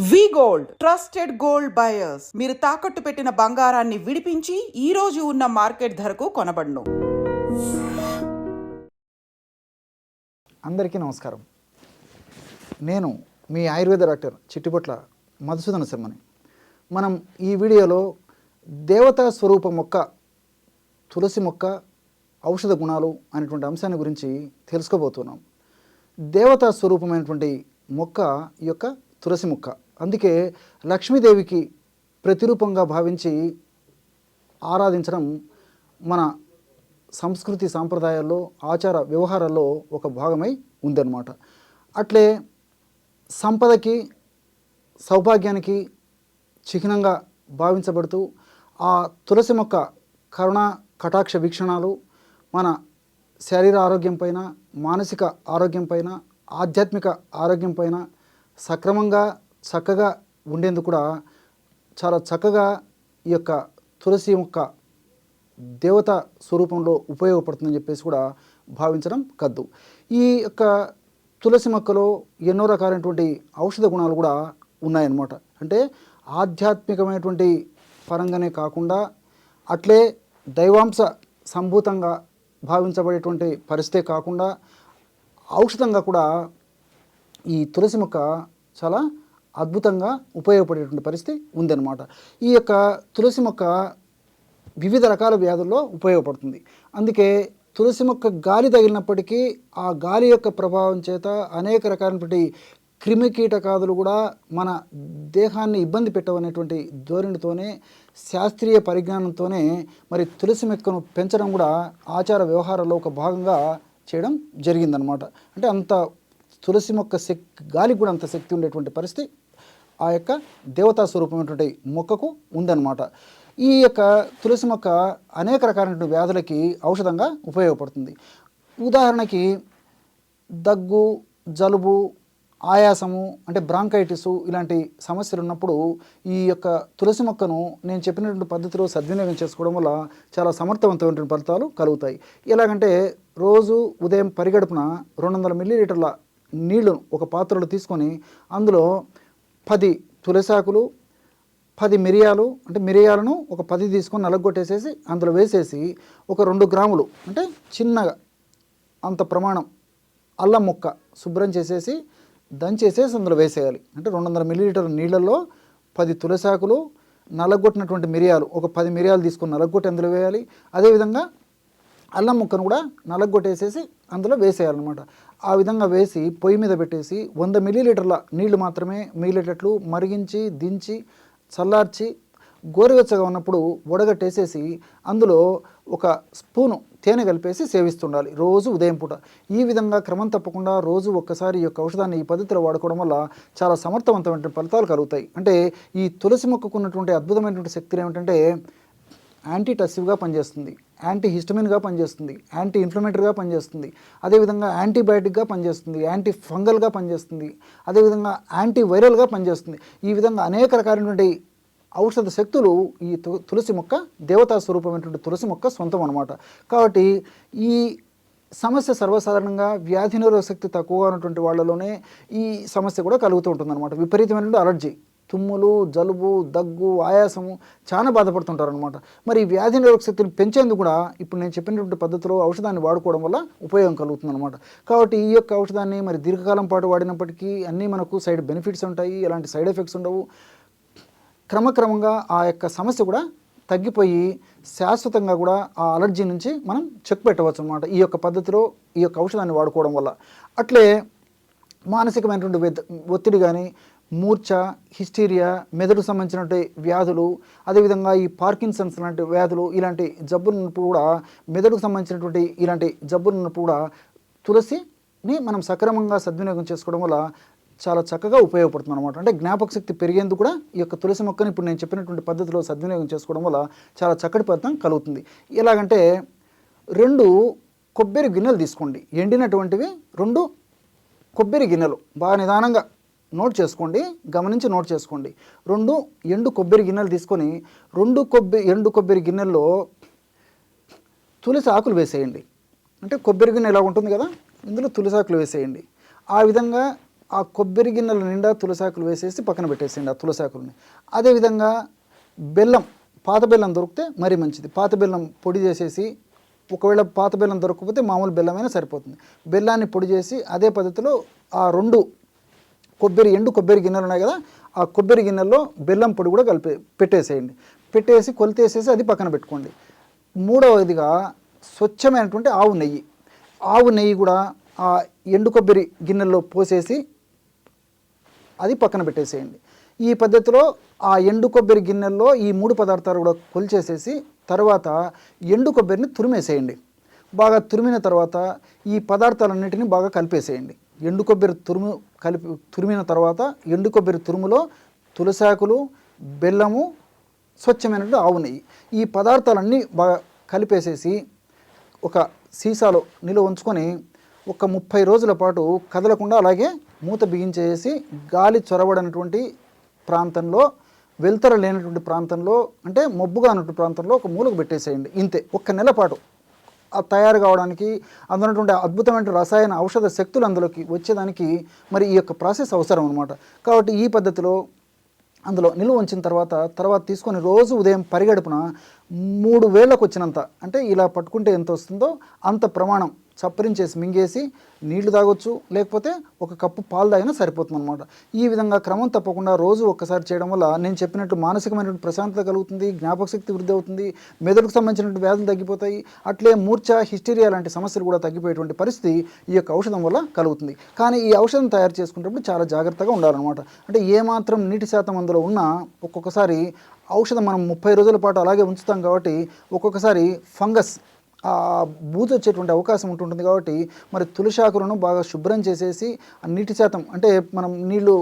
వి gold trusted gold buyers. మీరు తాకట్టు పెట్టిన బంగారాన్ని విడిపించి ఈ రోజు ఉన్న మార్కెట్ ధరకు కొనబడును. అందరికీ నమస్కారం. నేను మీ ఆయుర్వేద డాక్టర్ చిట్టిపొట్ల మధుసూదన శర్మని. మనం ఈ వీడియోలో దేవతా స్వరూప మొక్క తులసి మొక్క ఔషధ గుణాలు అనేటువంటి అంశాన్ని గురించి తెలుసుకోబోతున్నాం. దేవతా స్వరూపమైనటువంటి మొక్క ఈ యొక్క తులసి మొక్క, అందుకే లక్ష్మీదేవికి ప్రతిరూపంగా భావించి ఆరాధించడం మన సంస్కృతి సాంప్రదాయాల్లో ఆచార వ్యవహారాల్లో ఒక భాగమై ఉందన్నమాట. అట్లే సంపదకి సౌభాగ్యానికి చిహ్నంగా భావించబడుతూ ఆ తులసి మొక్క కరుణ కటాక్ష వీక్షణాలు మన శరీర ఆరోగ్యం పైన, మానసిక ఆరోగ్యం పైన, ఆధ్యాత్మిక ఆరోగ్యం పైన సక్రమంగా చక్కగా ఉండేందుకు కూడా చాలా చక్కగా ఈ యొక్క తులసి మొక్క దేవత స్వరూపంలో ఉపయోగపడుతుందని చెప్పేసి కూడా భావించడం కద్దు. ఈ యొక్క తులసి మొక్కలో ఎన్నో రకాలైనటువంటి ఔషధ గుణాలు కూడా ఉన్నాయన్నమాట. అంటే ఆధ్యాత్మికమైనటువంటి పరంగానే కాకుండా అట్లే దైవాంశ సంభూతంగా భావించబడేటువంటి పరిస్థితే కాకుండా ఔషధంగా కూడా ఈ తులసి మొక్క చాలా అద్భుతంగా ఉపయోగపడేటువంటి పరిస్థితి ఉందన్నమాట. ఈ యొక్క తులసి మొక్క వివిధ రకాల వ్యాధుల్లో ఉపయోగపడుతుంది. అందుకే తులసి మొక్క గాలి తగిలినప్పటికీ ఆ గాలి యొక్క ప్రభావం చేత అనేక రకాలైనటువంటి క్రిమి కీటకాదులు కూడా మన దేహాన్ని ఇబ్బంది పెట్టవనేటువంటి ధోరణితోనే, శాస్త్రీయ పరిజ్ఞానంతోనే మరి తులసి మొక్కను పెంచడం కూడా ఆచార వ్యవహారాల్లో ఒక భాగంగా చేయడం జరిగిందనమాట. అంటే అంత తులసి మొక్క గాలికి కూడా అంత శక్తి ఉండేటువంటి పరిస్థితి ఆ యొక్క దేవతా స్వరూపమైనటువంటి మొక్కకు ఉందన్నమాట. ఈ యొక్క తులసి మొక్క అనేక రకాలైన వ్యాధులకి ఔషధంగా ఉపయోగపడుతుంది. ఉదాహరణకి దగ్గు, జలుబు, ఆయాసము అంటే బ్రాంకైటిస్ ఇలాంటి సమస్యలు ఉన్నప్పుడు ఈ యొక్క తులసి మొక్కను నేను చెప్పినటువంటి పద్ధతిలో సద్వినియోగం చేసుకోవడం వల్ల చాలా సమర్థవంతమైనటువంటి ఫలితాలు కలుగుతాయి. ఎలాగంటే రోజు ఉదయం పరిగడుపున 200 మిల్లీలీటర్ల నీళ్లు ఒక పాత్రలో తీసుకొని అందులో 10 తులసాకులు, 10 మిరియాలు, అంటే మిరియాలను ఒక 10 తీసుకొని నలగొట్టేసేసి అందులో వేసేసి ఒక 2 గ్రాములు అంటే చిన్నగా అంత ప్రమాణం అల్లం ముక్క శుభ్రం చేసేసి దంచేసేసి అందులో వేసేయాలి. అంటే 200 మిల్లీలీటర్ల నీళ్ళల్లో 10 తులసాకులు, నలగొట్టినటువంటి మిరియాలు ఒక 10 మిరియాలు తీసుకొని నలగొట్టి అందులో వేయాలి. అదేవిధంగా అల్లం ముక్కను కూడా నలగొట్టేసేసి అందులో వేసేయాలన్నమాట. ఆ విధంగా వేసి పొయ్యి మీద పెట్టేసి 100 మిల్లీలీటర్ల నీళ్లు మాత్రమే మిగిలేటట్లు మరిగించి దించి చల్లార్చి గోరువెచ్చగా ఉన్నప్పుడు వడగట్టేసేసి అందులో ఒక స్పూను తేనె కలిపేసి సేవిస్తుండాలి రోజు ఉదయం పూట. ఈ విధంగా క్రమం తప్పకుండా రోజు ఒక్కసారి ఈ యొక్క ఔషధాన్ని ఈ పద్ధతిలో వాడుకోవడం వల్ల చాలా సమర్థవంతమైన ఫలితాలు కలుగుతాయి. అంటే ఈ తులసి మొక్కకు ఉన్నటువంటి అద్భుతమైనటువంటి శక్తులు ఏమిటంటే యాంటీటసివ్గా పనిచేస్తుంది, యాంటీ హిస్టమిన్గా పనిచేస్తుంది, యాంటీ ఇన్ఫ్లమేటరీగా పనిచేస్తుంది, అదేవిధంగా యాంటీబయాటిక్గా పనిచేస్తుంది, యాంటీ ఫంగల్గా పనిచేస్తుంది, అదేవిధంగా యాంటీ వైరల్గా పనిచేస్తుంది. ఈ విధంగా అనేక రకాలైనటువంటి ఔషధ శక్తులు ఈ తులసి మొక్క దేవతా స్వరూపమైనటువంటి తులసి మొక్క సొంతం అన్నమాట. కాబట్టి ఈ సమస్య సర్వసాధారణంగా వ్యాధి నిరోధక శక్తి తక్కువగా ఉన్నటువంటి వాళ్ళలోనే ఈ సమస్య కూడా కలుగుతూ ఉంటుందన్నమాట. విపరీతమైనటువంటి అలర్జీ, తుమ్ములు, జలుబు, దగ్గు, ఆయాసము చాలా బాధపడుతుంటారు అనమాట. మరి ఈ వ్యాధి నిరోధక శక్తిని పెంచేందుకు కూడా ఇప్పుడు నేను చెప్పినటువంటి పద్ధతిలో ఔషధాన్ని వాడుకోవడం వల్ల ఉపయోగం కలుగుతుంది అనమాట. కాబట్టి ఈ యొక్క ఔషధాన్ని మరి దీర్ఘకాలం పాటు వాడినప్పటికీ అన్నీ మనకు సైడ్ బెనిఫిట్స్ ఉంటాయి, ఎలాంటి సైడ్ ఎఫెక్ట్స్ ఉండవు. క్రమక్రమంగా ఆ యొక్క సమస్య కూడా తగ్గిపోయి శాశ్వతంగా కూడా ఆ అలర్జీ నుంచి మనం చెక్ పెట్టవచ్చు అనమాట ఈ యొక్క పద్ధతిలో ఈ యొక్క ఔషధాన్ని వాడుకోవడం వల్ల. అట్లే మానసికమైనటువంటి ఒత్తిడి కానీ, మూర్ఛ, హిస్టీరియా, మెదడుకు సంబంధించినటువంటి వ్యాధులు, అదేవిధంగా ఈ పార్కిన్సన్స్ లాంటి వ్యాధులు, ఇలాంటి జబ్బులు ఉన్నప్పుడు కూడా మెదడుకు సంబంధించినటువంటి ఇలాంటి జబ్బులు ఉన్నప్పుడు కూడా తులసిని మనం సక్రమంగా సద్వినియోగం చేసుకోవడం వల్ల చాలా చక్కగా ఉపయోగపడుతుంది అనమాట. అంటే జ్ఞాపక శక్తి పెరిగేందుకు కూడా ఈ యొక్క తులసి మొక్కని ఇప్పుడు నేను చెప్పినటువంటి పద్ధతిలో సద్వినియోగం చేసుకోవడం వల్ల చాలా చక్కటి ఫలితం కలుగుతుంది. ఎలాగంటే 2 కొబ్బరి గిన్నెలు తీసుకోండి, ఎండినటువంటివి 2 కొబ్బరి గిన్నెలు బాగా నిదానంగా నోట్ చేసుకోండి, గమనించి నోట్ చేసుకోండి. 2 ఎండు కొబ్బరి గిన్నెలు తీసుకొని 2 ఎండు కొబ్బరి గిన్నెల్లో తులసి ఆకులు వేసేయండి. అంటే కొబ్బరి గిన్నె ఇలా ఉంటుంది కదా, ఇందులో తులసి ఆకులు వేసేయండి. ఆ విధంగా ఆ కొబ్బరి గిన్నెల నిండా తులసాకులు వేసేసి పక్కన పెట్టేసేయండి ఆ తులసాకులని. అదేవిధంగా బెల్లం, పాత బెల్లం దొరికితే మరీ మంచిది. పాత బెల్లం పొడి చేసేసి, ఒకవేళ పాత బెల్లం దొరకకపోతే మామూలు బెల్లమైనా సరిపోతుంది. బెల్లాన్ని పొడి చేసి అదే పద్ధతిలో ఆ 2 ఎండు కొబ్బరి గిన్నెలు ఉన్నాయి కదా, ఆ కొబ్బరి గిన్నెల్లో బెల్లం పొడి కూడా పెట్టేసేయండి. పెట్టేసి కొలితేసేసి అది పక్కన పెట్టుకోండి. మూడవదిగా స్వచ్ఛమైనటువంటి ఆవు నెయ్యి కూడా ఆ ఎండు కొబ్బరి గిన్నెల్లో పోసేసి అది పక్కన పెట్టేసేయండి. ఈ పద్ధతిలో ఆ ఎండు కొబ్బరి గిన్నెల్లో ఈ 3 పదార్థాలు కూడా కొలిచేసేసి తర్వాత ఎండు కొబ్బరిని తురిమేసేయండి. బాగా తురిమిన తర్వాత ఈ పదార్థాలన్నిటిని బాగా కలిపేసేయండి. ఎండు కొబ్బరి తురిమిన తర్వాత ఎండు కొబ్బరి తురుములో తులసాకులు, బెల్లము, స్వచ్ఛమైనటువంటి ఆవు నెయ్యి, ఈ పదార్థాలన్నీ బాగా కలిపేసేసి ఒక సీసాలో నిల్వ ఉంచుకొని ఒక 30 రోజుల పాటు కదలకుండా అలాగే మూత బిగించేసి గాలి చొరబడినటువంటి ప్రాంతంలో, వెలుతర లేనటువంటి ప్రాంతంలో, అంటే మబ్బుగా ఉన్నటువంటి ప్రాంతంలో ఒక మూలకు పెట్టేసేయండి. ఇంతే. 1 నెల పాటు తయారు కావడానికి అందులో ఉన్నటువంటి అద్భుతమైన రసాయన ఔషధ శక్తులు అందులోకి వచ్చేదానికి మరి ఈ యొక్క ప్రాసెస్ అవసరం అనమాట. కాబట్టి ఈ పద్ధతిలో అందులో నిల్వ ఉంచిన తర్వాత తీసుకొని రోజు ఉదయం పరిగడుపున 3 వేళ్ళకు వచ్చినంత, అంటే ఇలా పట్టుకుంటే ఎంత వస్తుందో అంత ప్రమాణం చప్పరించేసి మింగేసి నీళ్లు తాగొచ్చు, లేకపోతే 1 కప్పు పాలు తాగినా సరిపోతుంది అనమాట. ఈ విధంగా క్రమం తప్పకుండా రోజు ఒక్కసారి చేయడం వల్ల నేను చెప్పినట్టు మానసికమైనటువంటి ప్రశాంతత కలుగుతుంది, జ్ఞాపక శక్తి వృద్ధి అవుతుంది, మెదడుకు సంబంధించినటువంటి వ్యాధులు తగ్గిపోతాయి, అట్లే మూర్ఛ, హిస్టీరియా లాంటి సమస్యలు కూడా తగ్గిపోయేటువంటి పరిస్థితి ఈ యొక్క ఔషధం వల్ల కలుగుతుంది. కానీ ఈ ఔషధం తయారు చేసుకునేటప్పుడు చాలా జాగ్రత్తగా ఉండాలన్నమాట. అంటే ఏమాత్రం నీటి శాతం అందులో ఉన్నా ఒక్కొక్కసారి ఔషధం మనం 30 రోజుల పాటు అలాగే ఉంచుతాం కాబట్టి ఒక్కొక్కసారి ఫంగస్, బూజు వచ్చేటువంటి అవకాశం ఉంటుంటుంది. కాబట్టి మరి తులసాకులను బాగా శుభ్రం చేసేసి నీటి శాతం, అంటే మనం నీళ్లు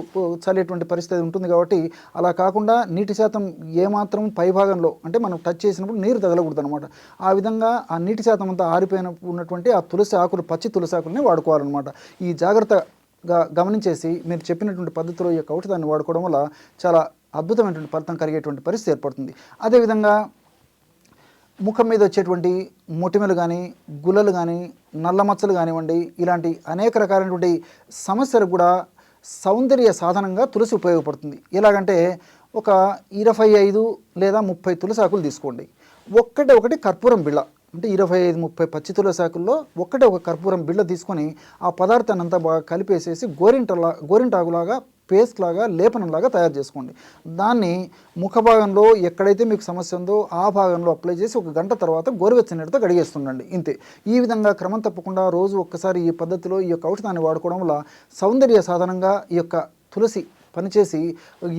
చల్లేటువంటి పరిస్థితి ఉంటుంది కాబట్టి అలా కాకుండా నీటి శాతం ఏమాత్రం పైభాగంలో, అంటే మనం టచ్ చేసినప్పుడు నీరు తగలకూడదు అనమాట. ఆ విధంగా ఆ నీటి శాతం అంతా ఆరిపోయిన ఉన్నటువంటి ఆ తులసి ఆకులు, పచ్చి తులసాకులని వాడుకోవాలన్నమాట. ఈ జాగ్రత్తగా గమనించేసి మీరు చెప్పినటువంటి పద్ధతిలో ఈ యొక్క ఔషధాన్ని వాడుకోవడం వల్ల చాలా అద్భుతమైనటువంటి ఫలితం కలిగేటువంటి పరిస్థితి ఏర్పడుతుంది. అదేవిధంగా ముఖం మీద వచ్చేటువంటి మొటిమలు కానీ, గుల్లలు కానీ, నల్ల మచ్చలు కానివ్వండి, ఇలాంటి అనేక రకాలైనటువంటి సమస్యలకు కూడా సౌందర్య సాధనంగా తులసి ఉపయోగపడుతుంది. ఎలాగంటే ఒక 25 లేదా 30 తులసాకులు తీసుకోండి. ఒకటి కర్పూరం బిళ్ళ, అంటే 25-30 పచ్చి తులసాకుల్లో ఒక కర్పూరం బిళ్ళ తీసుకొని ఆ పదార్థాన్ని అంతా బాగా కలిపేసేసి గోరింటాకులాగా, పేస్ట్ లాగా, లేపనంలాగా తయారు చేసుకోండి. దాన్ని ముఖ భాగంలో ఎక్కడైతే మీకు సమస్య ఉందో ఆ భాగంలో అప్లై చేసి 1 గంట తర్వాత గోరువెచ్చని నీటితో కడిగేస్తుండండి. ఇంతే. ఈ విధంగా క్రమం తప్పకుండా రోజు ఒక్కసారి ఈ పద్ధతిలో ఈ యొక్క ఔషధాన్ని వాడుకోవడం వల్ల సౌందర్య సాధనంగా ఈ యొక్క తులసి పనిచేసి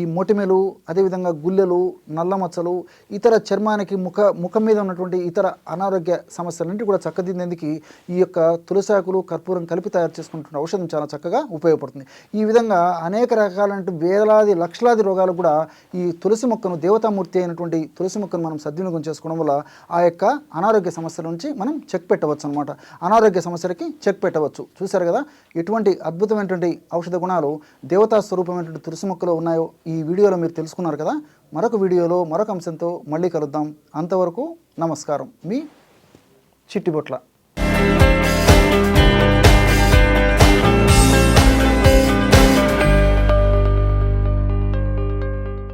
ఈ మొటిమెలు, అదేవిధంగా గుల్లెలు, నల్ల మచ్చలు, ఇతర చర్మానికి ముఖం మీద ఉన్నటువంటి ఇతర అనారోగ్య సమస్యలన్నింటి కూడా చక్కదిద్దేందుకు ఈ యొక్క తులసాకులు, కర్పూరం కలిపి తయారు చేసుకుంటున్న ఔషధం చాలా చక్కగా ఉపయోగపడుతుంది. ఈ విధంగా అనేక రకాలైన వేలాది లక్షలాది రోగాలు కూడా ఈ తులసి మొక్కను, దేవతామూర్తి అయినటువంటి తులసి మొక్కను మనం సద్వినియోగం చేసుకోవడం వల్ల ఆ యొక్క అనారోగ్య సమస్యల నుంచి మనం చెక్ పెట్టవచ్చు అనమాట. అనారోగ్య సమస్యలకి చెక్ పెట్టవచ్చు. చూశారు కదా ఎటువంటి అద్భుతమైనటువంటి ఔషధ గుణాలు దేవతా స్వరూపమైనటువంటి తులసి మొక్కలో ఉన్నాయో ఈ వీడియోలో మీరు తెలుసుకున్నారు కదా. మరొక వీడియోలో మరొక అంశంతో మళ్ళీ కలుద్దాం. అంతవరకు నమస్కారం. మీ చిట్టిబొట్ల.